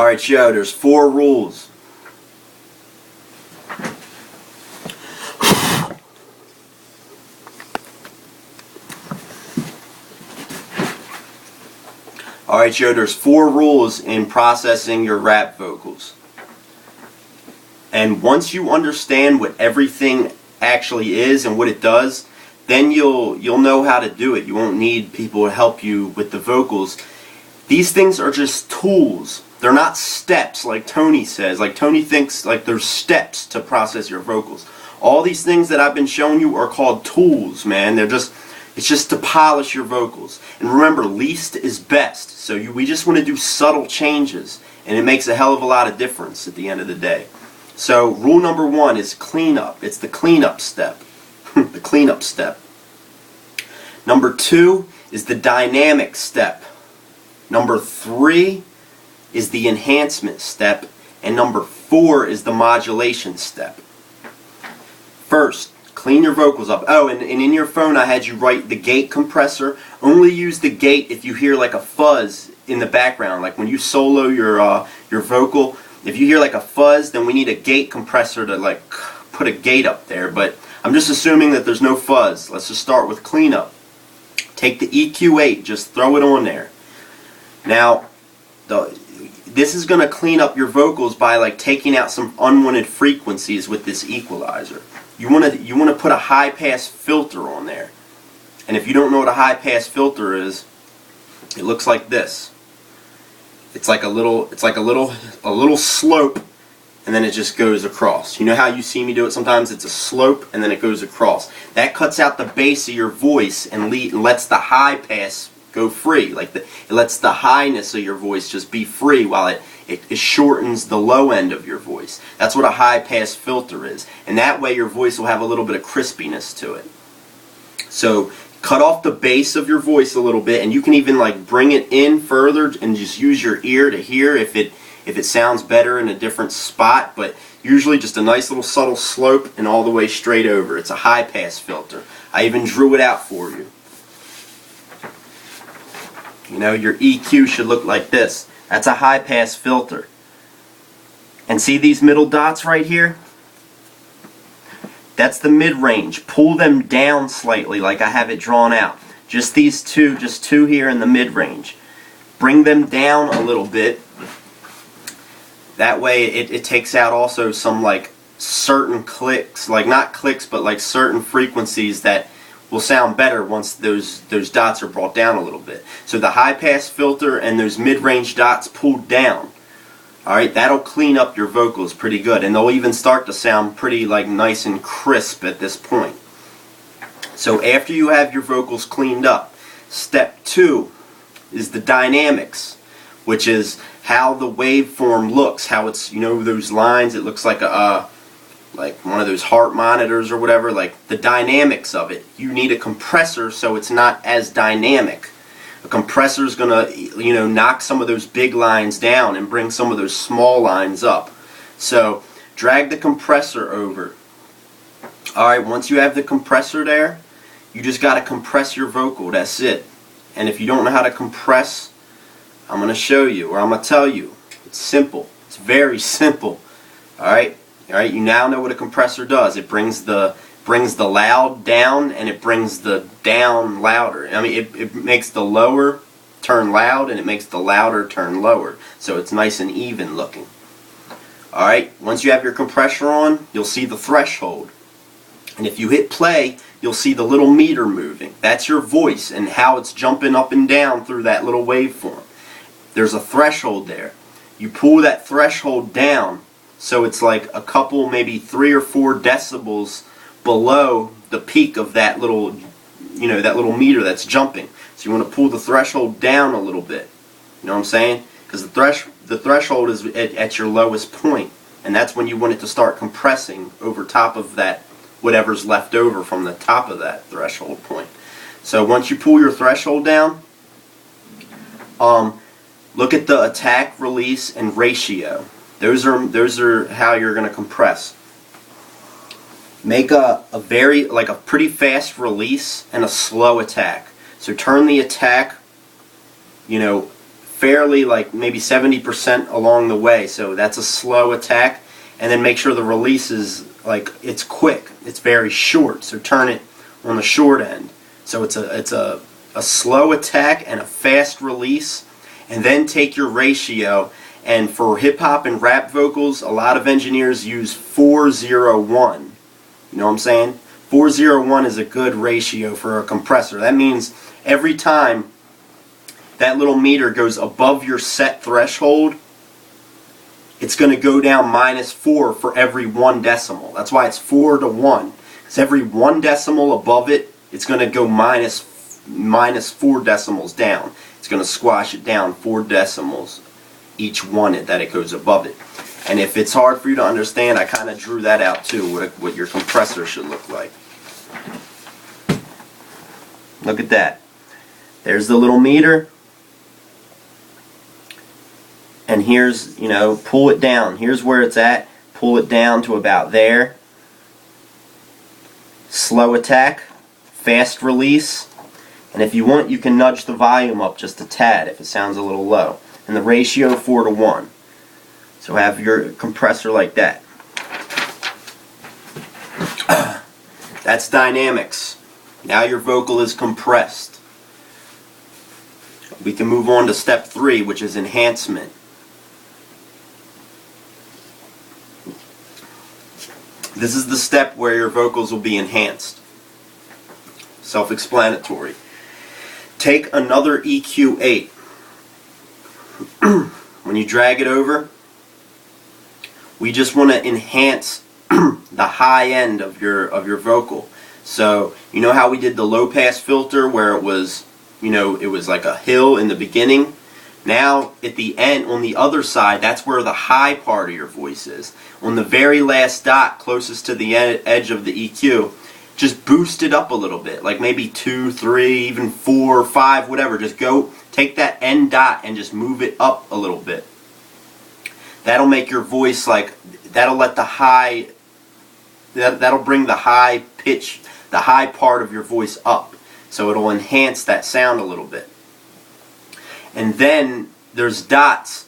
Alright, Joe, there's 4 rules. Alright, Joe, there's 4 rules in processing your rap vocals. And once you understand what everything actually is and what it does, then you'll know how to do it. You won't need people to help you with the vocals. These things are just tools. They're not steps like Tony says. Like Tony thinks like there's steps to process your vocals. All these things that I've been showing you are called tools, man. It's just to polish your vocals. And remember, least is best. So we just want to do subtle changes, and it makes a hell of a lot of difference at the end of the day. So rule number 1 is cleanup. It's the cleanup step. The cleanup step. Number 2 is the dynamic step. Number 3 is the enhancement step. And number 4 is the modulation step. First, clean your vocals up. Oh, and in your phone I had you write the gate compressor. Only use the gate if you hear like a fuzz in the background. Like when you solo your vocal, if you hear like a fuzz, then we need a gate compressor to like put a gate up there. But I'm just assuming that there's no fuzz. Let's just start with cleanup. Take the EQ8, just throw it on there. Now, this is going to clean up your vocals by like taking out some unwanted frequencies with this equalizer. You want to put a high pass filter on there. And if you don't know what a high pass filter is, it looks like this. It's like a little slope, and then it just goes across. You know how you see me do it sometimes? It's a slope and then it goes across. That cuts out the bass of your voice and lets the high pass go free. Like it lets the highness of your voice just be free while it shortens the low end of your voice. That's what a high pass filter is. And that way your voice will have a little bit of crispiness to it. So cut off the bass of your voice a little bit, and you can even like bring it in further and just use your ear to hear if it sounds better in a different spot. But usually just a nice little subtle slope and all the way straight over. It's a high pass filter. I even drew it out for you. You know, your EQ should look like this. That's a high pass filter. And see these middle dots right here? That's the mid-range. Pull them down slightly like I have it drawn out. Just these two, just 2 here in the mid-range. Bring them down a little bit. That way it takes out also some like certain clicks, like not clicks but like certain frequencies that will sound better once those dots are brought down a little bit. So the high pass filter and those mid-range dots pulled down. Alright, that'll clean up your vocals pretty good, and they'll even start to sound pretty like nice and crisp at this point. So after you have your vocals cleaned up, step 2 is the dynamics, which is how the waveform looks, how it's, you know, those lines, it looks like like one of those heart monitors or whatever, like the dynamics of it. You need a compressor so it's not as dynamic. A compressor is going to, you know, knock some of those big lines down and bring some of those small lines up. So drag the compressor over. Alright, once you have the compressor there, you just got to compress your vocal. That's it. And if you don't know how to compress, I'm going to show you, or I'm going to tell you. It's simple. It's very simple. Alright? Alright, you now know what a compressor does. It brings the loud down, and it brings the down louder. I mean, it makes the lower turn loud, and it makes the louder turn lower. So it's nice and even looking. Alright, once you have your compressor on, you'll see the threshold. And if you hit play, you'll see the little meter moving. That's your voice and how it's jumping up and down through that little waveform. There's a threshold there. You pull that threshold down so it's like a couple, maybe 3 or 4 decibels below the peak of that little, you know, that little meter that's jumping. So you want to pull the threshold down a little bit. You know what I'm saying? Because the threshold is at your lowest point, and that's when you want it to start compressing over top of that, whatever's left over from the top of that threshold point. So once you pull your threshold down, look at the attack, release, and ratio. Those are how you're going to compress. Make a pretty fast release and a slow attack. So turn the attack, you know, fairly, like maybe 70% along the way. So that's a slow attack. And then make sure the release is like, it's quick. It's very short. So turn it on the short end. So it's a slow attack and a fast release. And then take your ratio. And for hip hop and rap vocals, a lot of engineers use 401. You know what I'm saying? 401 is a good ratio for a compressor. That means every time that little meter goes above your set threshold, it's going to go down -4 for every 1 decimal. That's why it's 4 to 1. Because every 1 decimal above it, it's going to go minus 4 decimals down. It's going to squash it down 4 decimals each one that it goes above it. And if it's hard for you to understand, I kind of drew that out too, what your compressor should look like. Look at that. There's the little meter. And here's, you know, pull it down. Here's where it's at. Pull it down to about there. Slow attack. Fast release. And if you want, you can nudge the volume up just a tad if it sounds a little low. And the ratio 4 to 1. So have your compressor like that. That's dynamics. Now your vocal is compressed. We can move on to step 3, which is enhancement. This is the step where your vocals will be enhanced. Self-explanatory. Take another EQ8. When you drag it over, we just want to enhance the high end of your vocal. So you know how we did the low pass filter where it was, you know, it was like a hill in the beginning. Now at the end, on the other side, that's where the high part of your voice is. On the very last dot closest to the edge of the EQ, just boost it up a little bit, like maybe 2, 3, even 4, 5, whatever. Just go take that end dot and just move it up a little bit. That'll make your voice like, that'll let the high, that'll bring the high pitch, the high part of your voice up. So it'll enhance that sound a little bit. And then there's dots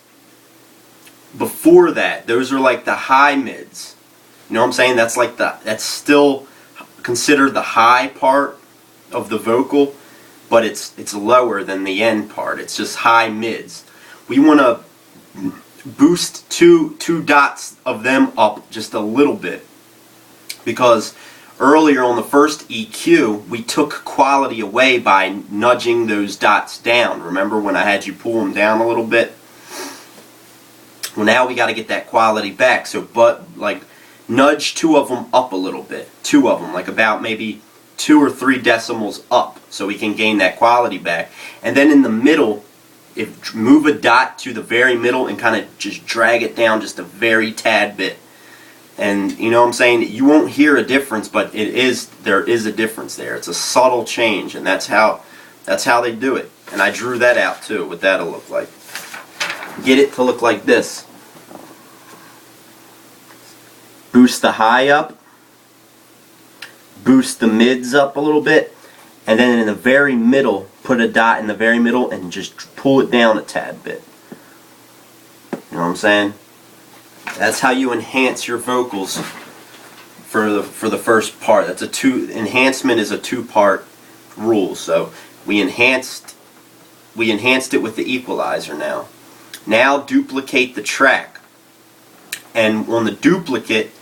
before that. Those are like the high mids. You know what I'm saying? That's like that's still considered the high part of the vocal, but it's lower than the end part. It's just high mids. We want to boost two dots of them up just a little bit, because earlier on the first EQ we took quality away by nudging those dots down. Remember when I had you pull them down a little bit? Well, now we got to get that quality back. So like nudge 2 of them up a little bit. 2 of them, like about maybe 2 or 3 decimals up, so we can gain that quality back. And then in the middle, move a dot to the very middle and kind of just drag it down just a very tad bit. And you know what I'm saying? You won't hear a difference, but there is a difference there. It's a subtle change, and that's how they do it. And I drew that out too, what that'll look like. Get it to look like this. Boost the high up. Boost the mids up a little bit. And then in the very middle, put a dot in the very middle and just pull it down a tad bit. You know what I'm saying? That's how you enhance your vocals for the first part. Enhancement is a 2-part rule. So we enhanced it with the equalizer now. Now duplicate the track. And on the duplicate,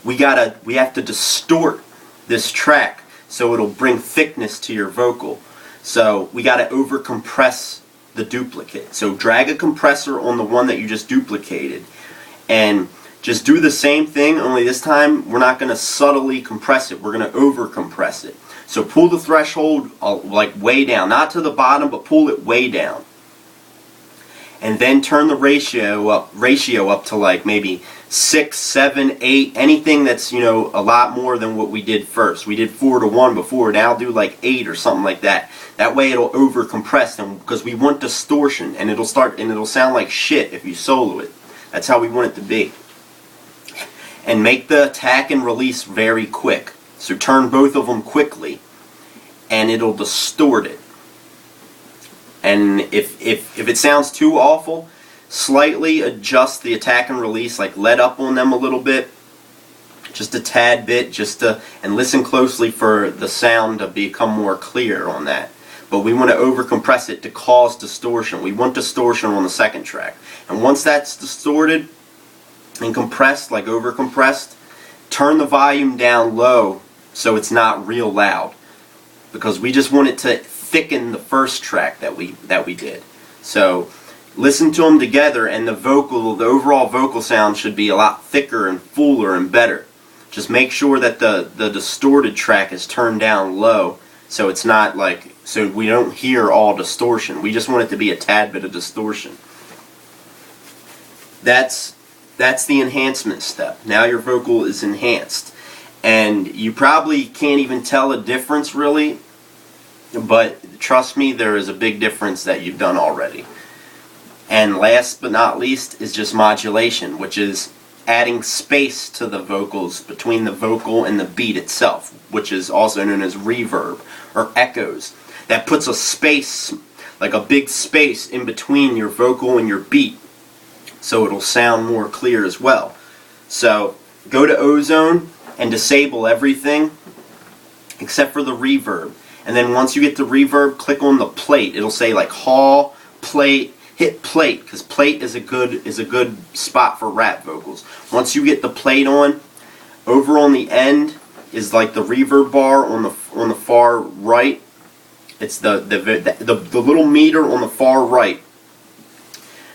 we have to distort this track so it'll bring thickness to your vocal. So we got to over compress the duplicate. So drag a compressor on the one that you just duplicated and just do the same thing, only this time we're not going to subtly compress it, we're going to over compress it. So pull the threshold like way down, not to the bottom, but pull it way down. And then turn the ratio up to like maybe 6, 7, 8, anything that's, you know, a lot more than what we did first. We did 4 to 1 before, now do like 8 or something like that. That way it'll over compress them, because we want distortion, and it'll sound like shit if you solo it. That's how we want it to be. And make the attack and release very quick. So turn both of them quickly, and it'll distort it. And if it sounds too awful, slightly adjust the attack and release, like let up on them a little bit, just a tad bit, and listen closely for the sound to become more clear on that. But we want to over compress it to cause distortion. We want distortion on the second track. And once that's distorted and compressed, like over compressed, turn the volume down low so it's not real loud, because we just want it to thicken the first track that we did. So listen to them together, and the overall vocal sound should be a lot thicker and fuller and better. Just make sure that the distorted track is turned down low, so it's not so we don't hear all distortion. We just want it to be a tad bit of distortion. That's the enhancement step. Now your vocal is enhanced, and you probably can't even tell a difference really, but trust me, there is a big difference that you've done already. And last but not least is just modulation, which is adding space to the vocals between the vocal and the beat itself, which is also known as reverb or echoes. That puts a space, like a big space, in between your vocal and your beat, so it'll sound more clear as well. So go to Ozone and disable everything except for the reverb. And then once you get the reverb, click on the plate. It'll say like hall, plate, hit plate, because plate is a good spot for rap vocals. Once you get the plate on, over on the end is like the reverb bar on the far right. It's the little meter on the far right.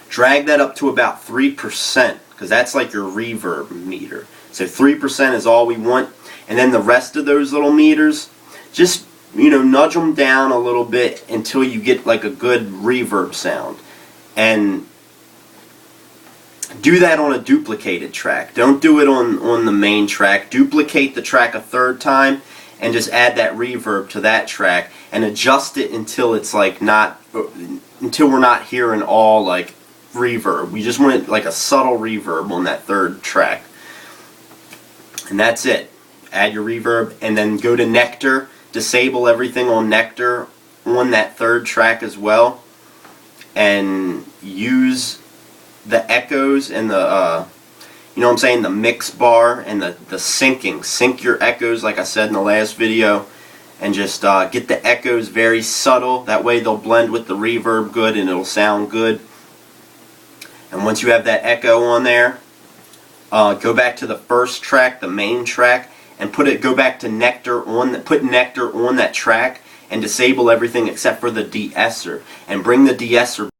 Drag that up to about 3%, because that's like your reverb meter. So 3% is all we want, and then the rest of those little meters, just nudge them down a little bit until you get like a good reverb sound. And do that on a duplicated track. Don't do it on the main track. Duplicate the track a third time and just add that reverb to that track and adjust it until it's like until we're not hearing all like reverb. We just want it like a subtle reverb on that third track. And that's it. Add your reverb and then go to Nectar. Disable everything on Nectar on that third track as well, and use the echoes and the the mix bar and the syncing. Sync your echoes like I said in the last video, and just get the echoes very subtle. That way they'll blend with the reverb good and it'll sound good. And once you have that echo on there, go back to the first track, the main track, and go back to Nectar put Nectar on that track and disable everything except for the de-esser, and bring the de-esser